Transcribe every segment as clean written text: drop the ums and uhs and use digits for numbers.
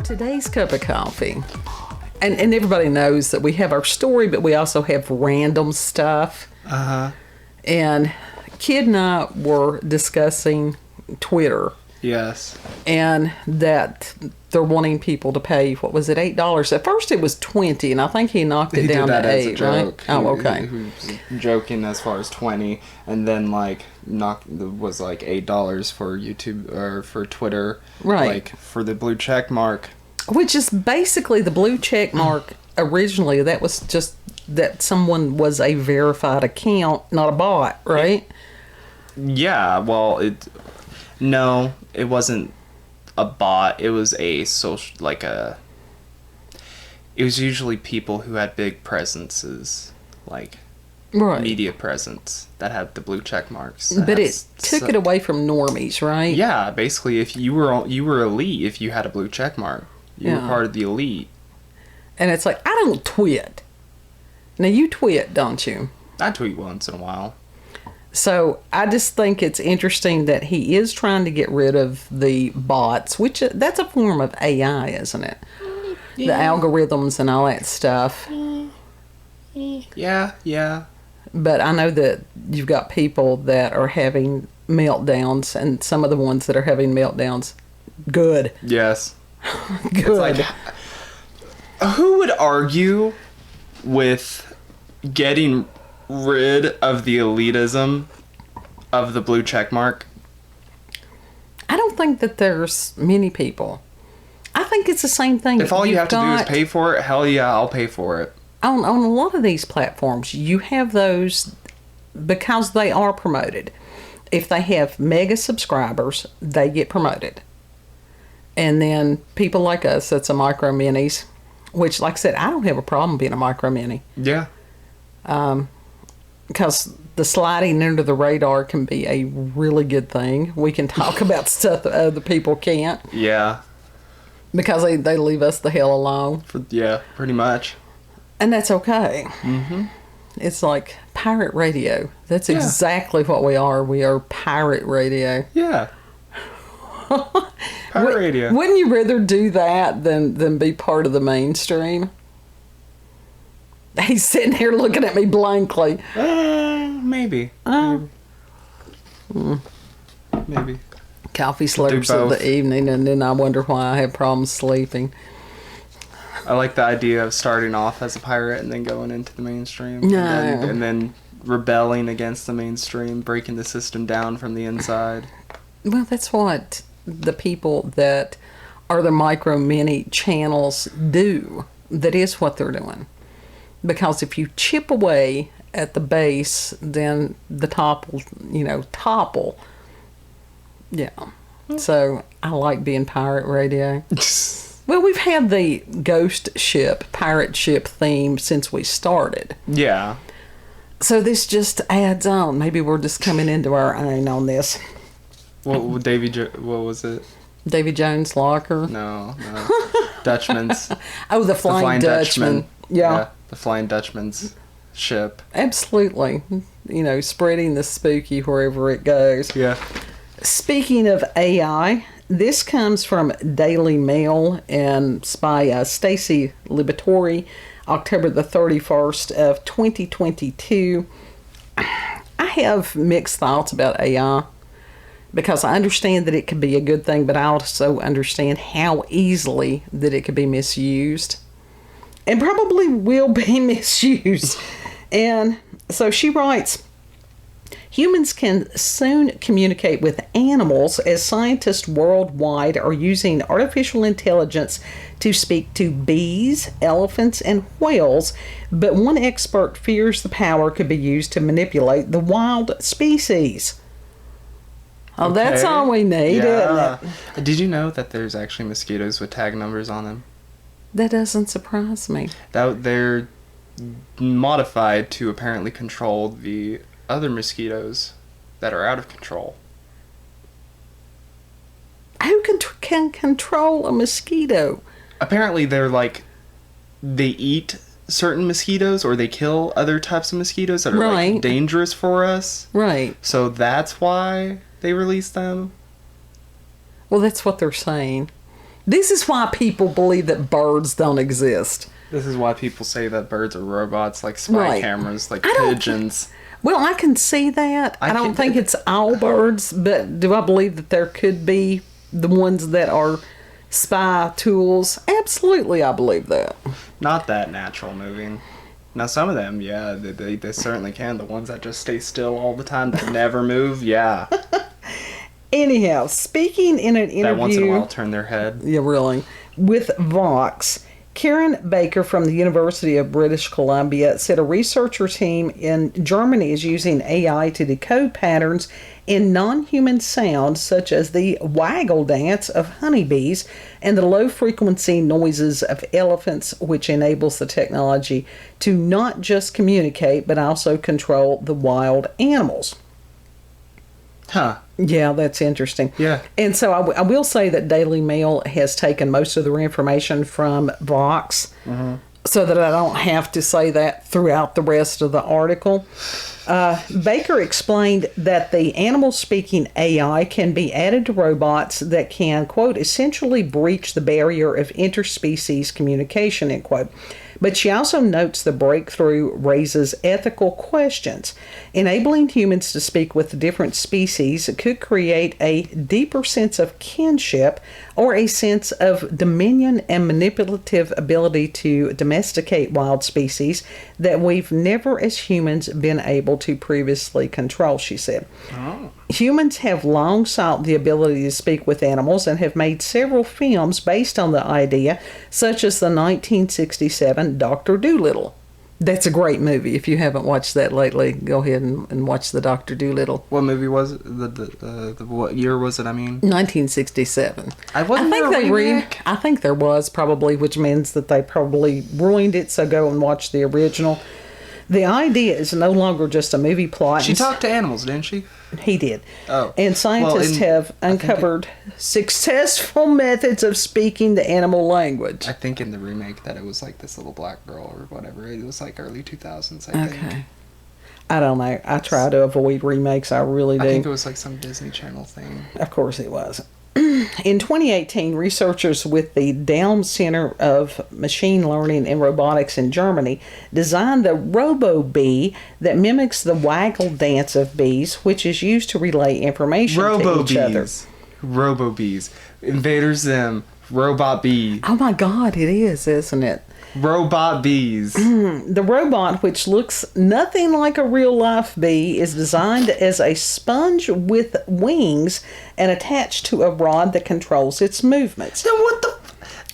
Today's cup of coffee, and everybody knows that we have our story, but we also have random stuff. And Kid and I were discussing Twitter. Yes. And that they're wanting people to pay, what was it, $8? At first it was $20, and I think he knocked it down to $8, right? Oh, okay. He was joking as far as 20, and then was like $8 for YouTube or for Twitter. Right. Like for the blue check mark. Which is basically the blue check mark. Originally, that was just that someone was a verified account, not a bot, right? Yeah, well, it wasn't a bot. It was a social, it was usually people who had big presences, like media presence, that had the blue check marks. But it took it away from normies, right? Yeah, basically, if you were elite, if you had a blue check mark, you were part of the elite. And it's like, I don't tweet. Now you tweet, don't you? I tweet once in a while. So I just think it's interesting that he is trying to get rid of the bots, which that's a form of AI, isn't it? Yeah. The algorithms and all that stuff. Yeah. But I know that you've got people that are having meltdowns, and some of the ones that are having meltdowns, good. Yes. Good. It's like, who would argue with getting rid of the elitism of the blue check mark? I don't think that there's many people. I think it's the same thing. If all you have to do is pay for it, hell yeah, I'll pay for it. On a lot of these platforms, you have those because they are promoted. If they have mega subscribers, they get promoted. And then people like us, that's a micro minis, which, like I said, I don't have a problem being a micro mini. Yeah. Because the sliding under the radar can be a really good thing. We can talk about stuff that other people can't. Yeah. Because they leave us the hell alone. Yeah, pretty much. And that's okay. Mm-hmm. It's like pirate radio. That's exactly what we are. We are pirate radio. Yeah. Pirate radio. Wouldn't you rather do that than be part of the mainstream? He's sitting here looking at me blankly. Maybe. Maybe. Coffee slurps of the evening, and then I wonder why I have problems sleeping. I like the idea of starting off as a pirate and then going into the mainstream. No. And then rebelling against the mainstream, breaking the system down from the inside. Well, that's what the people that are the micro mini channels do. That is what they're doing. Because if you chip away at the base, then the top will, topple. Yeah. So I like being pirate radio. Well, we've had the ghost ship, pirate ship theme since we started. Yeah. So this just adds on. Maybe we're just coming into our own on this. What was it? Davy Jones' Locker? No. Dutchman's. Oh, the Flying Dutchman. Yeah. The Flying Dutchman's ship. Absolutely. Spreading the spooky wherever it goes. Yeah. Speaking of AI, this comes from Daily Mail and it's by Stacy Liberatore, October the 31st of 2022. I have mixed thoughts about AI because I understand that it could be a good thing, but I also understand how easily that it could be misused and probably will be misused. And so she writes, humans can soon communicate with animals as scientists worldwide are using artificial intelligence to speak to bees, elephants, and whales, but one expert fears the power could be used to manipulate the wild species. Oh, okay. That's all we need, isn't it? Did you know that there's actually mosquitoes with tag numbers on them? That doesn't surprise me. They're modified to apparently control the other mosquitoes that are out of control. Who can control a mosquito? Apparently they eat certain mosquitoes or they kill other types of mosquitoes that are dangerous for us. Right. So that's why they release them. Well, that's what they're saying. This is why people believe that birds don't exist. This is why people say that birds are robots, like spy cameras, like pigeons. Well, I can see that. I don't think it's all birds, but do I believe that there could be the ones that are spy tools? Absolutely, I believe that. Not that natural moving. Now, some of them, yeah, they certainly can. The ones that just stay still all the time, that never move, yeah. Anyhow, speaking in an interview... That once in a while turn their head. Yeah, really. With Vox, Karen Baker from the University of British Columbia said a researcher team in Germany is using AI to decode patterns in non-human sounds such as the waggle dance of honeybees and the low-frequency noises of elephants, which enables the technology to not just communicate but also control the wild animals. Huh. Yeah, that's interesting. Yeah. And so I will say that Daily Mail has taken most of their information from Vox so that I don't have to say that throughout the rest of the article. Baker explained that the animal-speaking AI can be added to robots that can, quote, essentially breach the barrier of interspecies communication, end quote. But she also notes the breakthrough raises ethical questions. Enabling humans to speak with different species could create a deeper sense of kinship or a sense of dominion and manipulative ability to domesticate wild species that we've never as humans been able to previously control, she said. Oh. Humans have long sought the ability to speak with animals and have made several films based on the idea, such as the 1967 Dr. Dolittle. That's a great movie. If you haven't watched that lately, go ahead and watch the Dr. Dolittle. What movie was it? What year was it, I mean? 1967. I think there was probably, which means that they probably ruined it, so go and watch the original. The idea is no longer just a movie plot. She talked to animals, didn't she? He did. Oh. And scientists have uncovered successful methods of speaking the animal language. I think in the remake that it was like this little black girl or whatever. It was like early 2000s, I think. Okay. I don't know. I try to avoid remakes. I really do. I think it was like some Disney Channel thing. Of course it was. In 2018, researchers with the Daum Center of Machine Learning and Robotics in Germany designed the robo-bee that mimics the waggle dance of bees, which is used to relay information to each other. Robo-bees. Invader Zim. Robot bee. Oh my God, it is, isn't it? Robot bees. The robot, which looks nothing like a real-life bee, is designed as a sponge with wings and attached to a rod that controls its movements. Then what?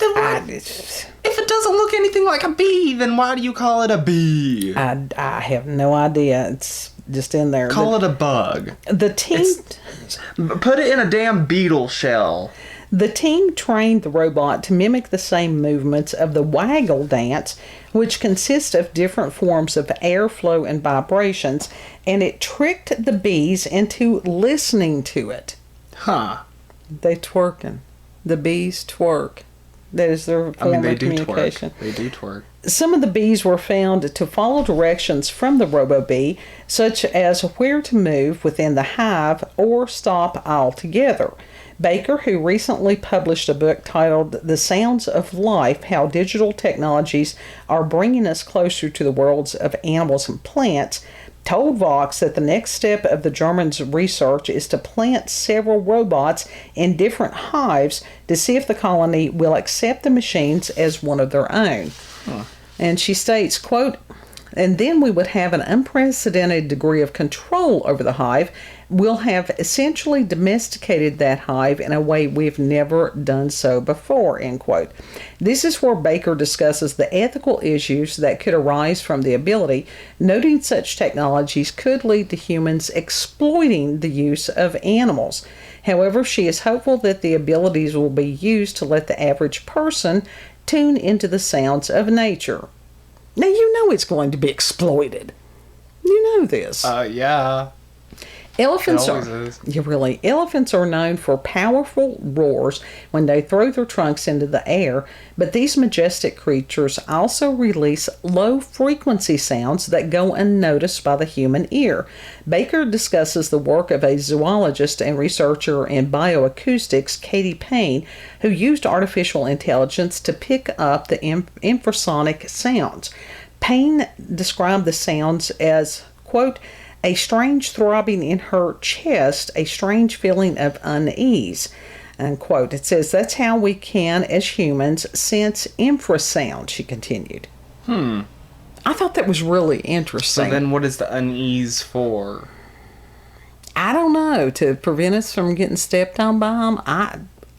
If it doesn't look anything like a bee, then why do you call it a bee? I have no idea. It's just in there. Call it a bug. The team... Put it in a damn beetle shell. The team trained the robot to mimic the same movements of the waggle dance, which consists of different forms of airflow and vibrations, and it tricked the bees into listening to it. Huh. They twerking. The bees twerk. That is their form of communication. They do twerk. Some of the bees were found to follow directions from the robo-bee, such as where to move within the hive or stop altogether. Baker, who recently published a book titled The Sounds of Life, How Digital Technologies Are Bringing Us Closer to the Worlds of Animals and Plants, told Vox that the next step of the Germans' research is to plant several robots in different hives to see if the colony will accept the machines as one of their own. Huh. And she states, quote, and then we would have an unprecedented degree of control over the hive. We'll have essentially domesticated that hive in a way we've never done so before, end quote. This is where Baker discusses the ethical issues that could arise from the ability, noting such technologies could lead to humans exploiting the use of animals. However, she is hopeful that the abilities will be used to let the average person tune into the sounds of nature. Now, you know it's going to be exploited. You know this. Yeah. Elephants It always are is. yeah, really. Elephants are known for powerful roars when they throw their trunks into the air, but these majestic creatures also release low frequency sounds that go unnoticed by the human ear. Baker discusses the work of a zoologist and researcher in bioacoustics, Katie Payne, who used artificial intelligence to pick up the infrasonic sounds. Payne described the sounds as, quote, a strange throbbing in her chest, a strange feeling of unease, unquote. It says that's how we can, as humans, sense infrasound, she continued. I thought that was really interesting. So then what is the unease for? I don't know, to prevent us from getting stepped on by them.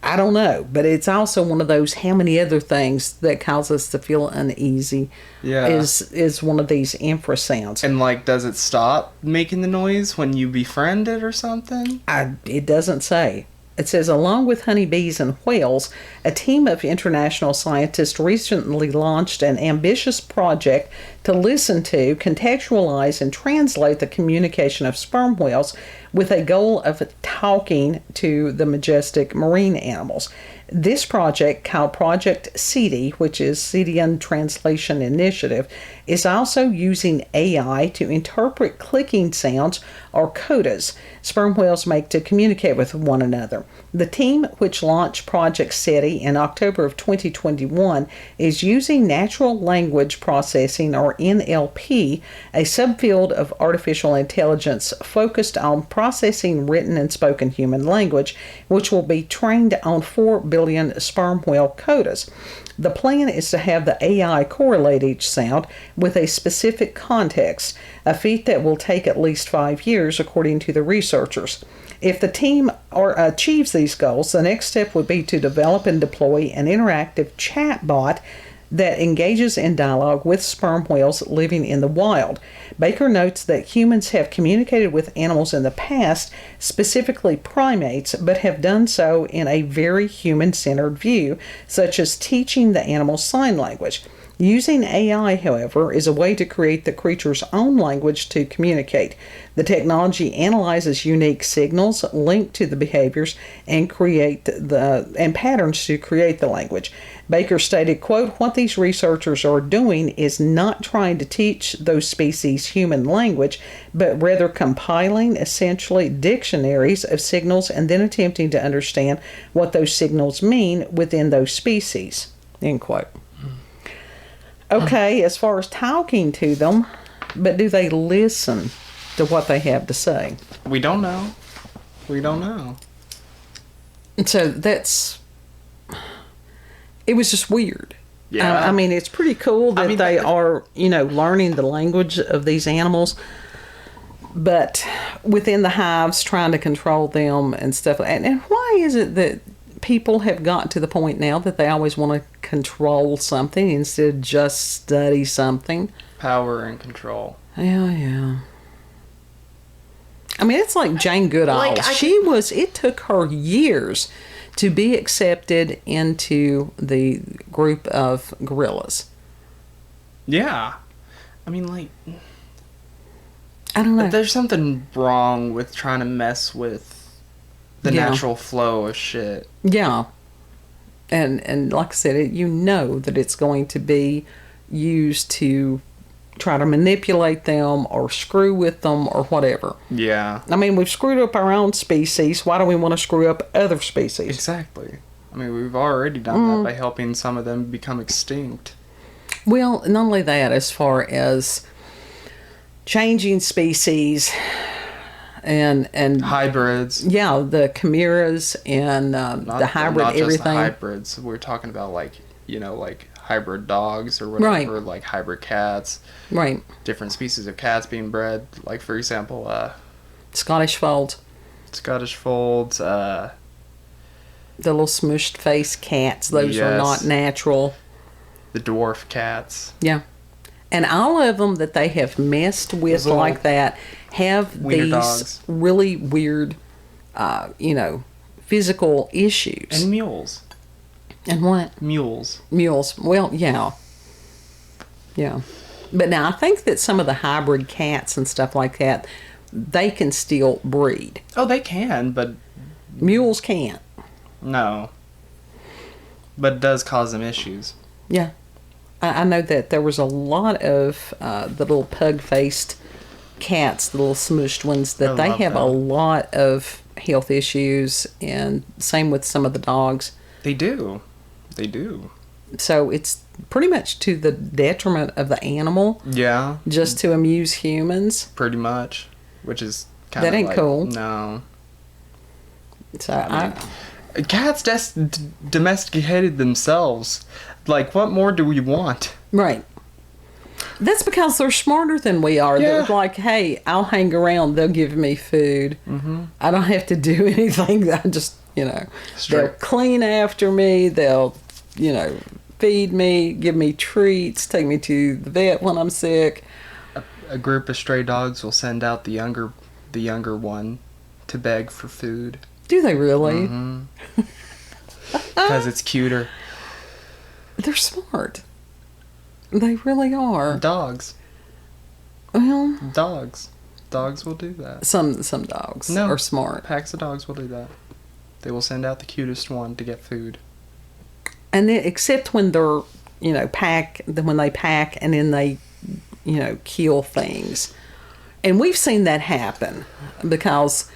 I don't know, but it's also one of those how many other things that cause us to feel uneasy. Yeah. Is one of these infrasounds. And like, does it stop making the noise when you befriend it or something? It doesn't say. It says, along with honeybees and whales, a team of international scientists recently launched an ambitious project to listen to, contextualize, and translate the communication of sperm whales with a goal of talking to the majestic marine animals. This project, called Project SETI, which is Setian Translation Initiative, is also using AI to interpret clicking sounds or codas sperm whales make to communicate with one another. The team, which launched Project SETI in October of 2021, is using natural language processing, or NLP, a subfield of artificial intelligence focused on processing written and spoken human language, which will be trained on 4 billion sperm whale codas. The plan is to have the AI correlate each sound with a specific context, a feat that will take at least 5 years, according to the researchers. If the team achieves these goals, the next step would be to develop and deploy an interactive chatbot that engages in dialogue with sperm whales living in the wild. Baker notes that humans have communicated with animals in the past, specifically primates, but have done so in a very human-centered view, such as teaching the animal sign language. Using AI, however, is a way to create the creature's own language to communicate. The technology analyzes unique signals linked to the behaviors and patterns to create the language. Baker stated, quote, what these researchers are doing is not trying to teach those species human language, but rather compiling essentially dictionaries of signals and then attempting to understand what those signals mean within those species, end quote. Okay, as far as talking to them, but do they listen to what they have to say? We don't know. We don't know. And so it was just weird. Yeah. I mean, it's pretty cool that they are, learning the language of these animals, but within the hives, trying to control them and stuff. And why is it that people have gotten to the point now that they always want to control something instead of just study something? Power and control. Yeah. I mean, it's like Jane Goodall. It took her years to be accepted into the group of gorillas. Yeah. I mean, like, I don't know. There's something wrong with trying to mess with the natural flow of shit. Yeah. And like I said, that it's going to be used to try to manipulate them or screw with them or whatever. Yeah. I mean, we've screwed up our own species. Why do we want to screw up other species? Exactly. I mean, we've already done that by helping some of them become extinct. Well, not only that, as far as changing species and hybrids. Yeah, the chimeras and the hybrid not everything. Just the hybrids. We're talking about like hybrid dogs or whatever, right. Like hybrid cats. Right. Different species of cats being bred. Like, for example, Scottish folds. The little smushed face cats. Those are not natural. The dwarf cats. Yeah. And all of them that they have messed with like that have these dogs. Really weird, physical issues. And mules. And what? Mules. Well, yeah. Yeah. But now I think that some of the hybrid cats and stuff like that they can still breed. Oh, they can, but Mules can't. no. But it does cause them issues. Yeah. I know that there was a lot of the little pug-faced cats, the little smooshed ones, that they have a lot of health issues, and same with some of the dogs. They do. They do. So it's pretty much to the detriment of the animal. Yeah. Just to amuse humans. Pretty much. Which is kind of that ain't like, cool. No. So cats domesticated themselves. Like, what more do we want? Right. That's because they're smarter than we are. Yeah. They're like, hey, I'll hang around. They'll give me food. Mm-hmm. I don't have to do anything. I just, they'll clean after me. They'll, feed me, give me treats, take me to the vet when I'm sick. A group of stray dogs will send out the younger one to beg for food. Do they really? Mm-hmm. Because it's cuter. They're smart. They really are. Dogs. Well, dogs will do that. Some dogs are smart. Packs of dogs will do that. They will send out the cutest one to get food. And then, except when they're, when they pack and then they, kill things. And we've seen that happen because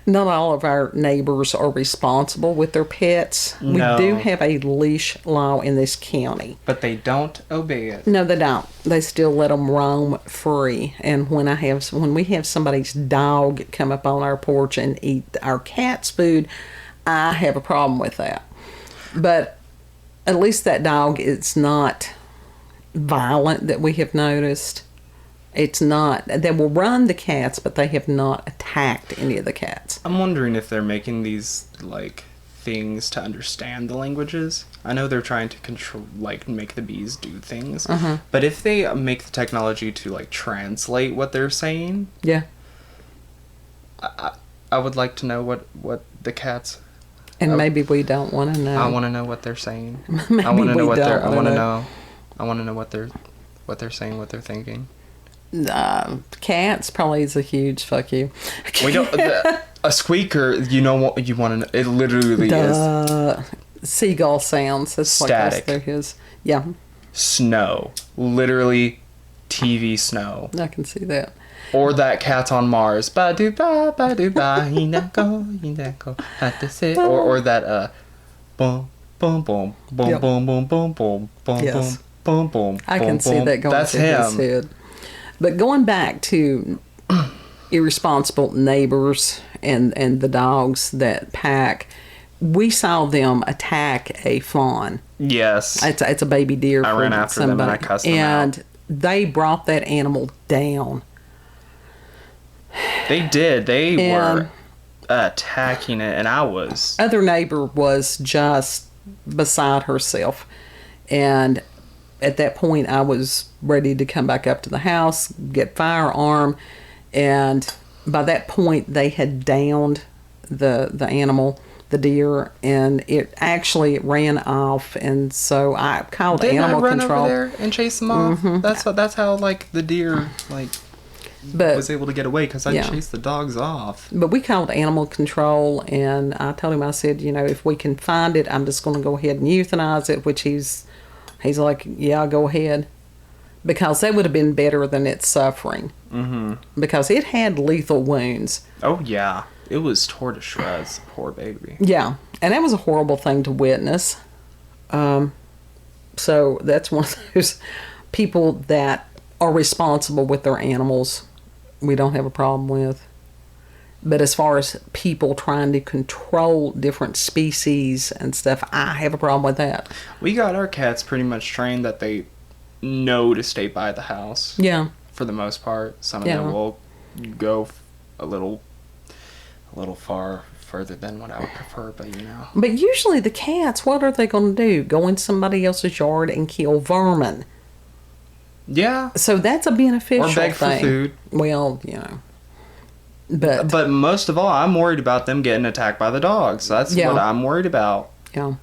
not all of our neighbors are responsible with their pets. No. We do have a leash law in this county. But they don't obey it. No, they don't. They still let them roam free. And when we have somebody's dog come up on our porch and eat our cat's food, I have a problem with that. But at least that dog is not violent that we have noticed. It's not. They will run the cats, but they have not attacked any of the cats. I'm wondering if they're making these, things to understand the languages. I know they're trying to control, make the bees do things. Uh-huh. But if they make the technology to, translate what they're saying... Yeah. I would like to know what the cats... And maybe we don't want to know. I want to know what they're saying. Maybe I want to know what they're... I want to know. I want to know what they're saying, what they're thinking. Cats probably is a huge fuck you. We don't, a squeaker, what you want to know. It literally is. Seagull sounds. That's static. Like his. Yeah. Snow. Literally TV snow. I can see that. Or that cat on Mars. Ba-do-ba, ba-do-ba, hinako, hatase. Or that, boom, boom, boom, boom, Yep. boom, boom, boom, boom, boom, Yes. boom, boom, boom. I can see that going That's through him. his head. But going back to irresponsible neighbors and the dogs that pack, we saw them attack a fawn. Yes. It's a baby deer. I ran after them and I cussed them out. And they brought that animal down. They did. They were attacking it, and I was. Other neighbor was just beside herself. And at that point, I was ready to come back up to the house, get firearm, and by that point, they had downed the animal, the deer, and it actually ran off. And so I called animal run control. over there and chase them off? Mm-hmm. That's how the deer but was able to get away because I chased the dogs off. But we called animal control, and I told him, I said, if we can find it, I'm just going to go ahead and euthanize it, which he's like, yeah, go ahead. Because that would have been better than its suffering. Mm-hmm. Because it had lethal wounds. Oh, yeah. It was tore to shreds. Poor baby. Yeah. And that was a horrible thing to witness. So that's one of those people that are responsible with their animals we don't have a problem with. But as far as people trying to control different species and stuff, I have a problem with that. We got our cats pretty much trained that they know to stay by the house. Yeah. For the most part. Some of them will go a little further than what I would prefer, but But usually the cats, what are they going to do? Go in somebody else's yard and kill vermin. Yeah. So that's a beneficial thing. Or beg for food. Well, But most of all, I'm worried about them getting attacked by the dogs. That's what I'm worried about. Yeah.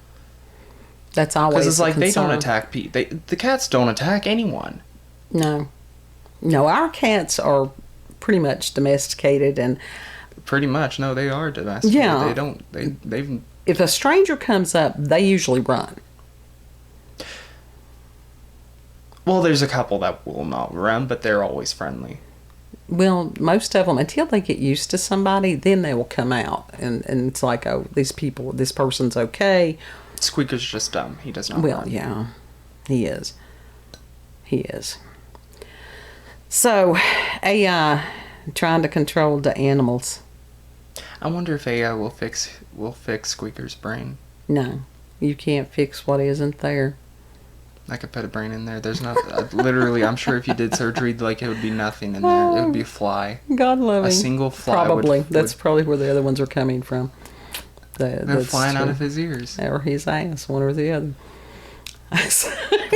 That's always because it's like concern. They don't attack people. The cats don't attack anyone. No, our cats are pretty much domesticated. And Pretty much, no, they are domesticated. Yeah. They don't. They've. if a stranger comes up, they usually run. Well, there's a couple that will not run, but they're always friendly. Well, most of them, until they get used to somebody, then they will come out. And it's like, oh, this person's okay. Squeaker's just dumb. He does not Well, run. yeah, he is. He is. So, AI trying to control the animals. I wonder if AI will fix Squeaker's brain. No, you can't fix what isn't there. I could put a brain in there. There's not literally. I'm sure if you did surgery, like it would be nothing in there. It would be a fly. God loving. A single fly. Probably. That's probably where the other ones are coming from. They're flying out of his ears. Or his ass, one or the other.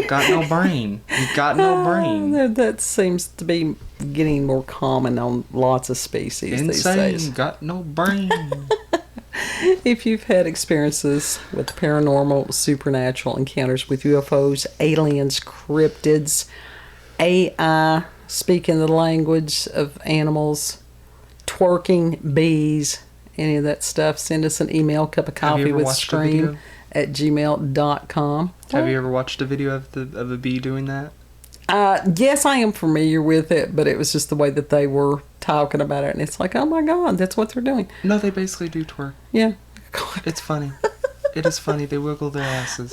Got no brain. You've got no brain. That seems to be getting more common on lots of species these days. Got no brain. If you've had experiences with paranormal, supernatural encounters with UFOs, aliens, cryptids, AI speaking the language of animals, twerking, bees, any of that stuff, send us an email, cupofcoffeewithscream @gmail.com. Have you ever watched a video of a bee doing that? Yes, I am familiar with it, but it was just the way that they were talking about it, and it's like, oh my God, that's what they're doing. No, they basically do twerk. Yeah. It's funny. It is funny. They wiggle their asses.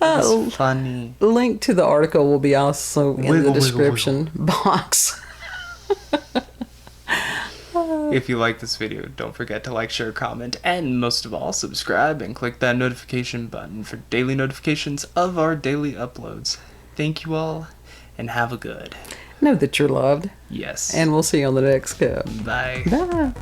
It's funny. Link to the article will be also in the description box. If you like this video, don't forget to like, share, comment, and most of all, subscribe and click that notification button for daily notifications of our daily uploads. Thank you all, and have a good. Know that you're loved. Yes. And we'll see you on the next cup. Bye. Bye.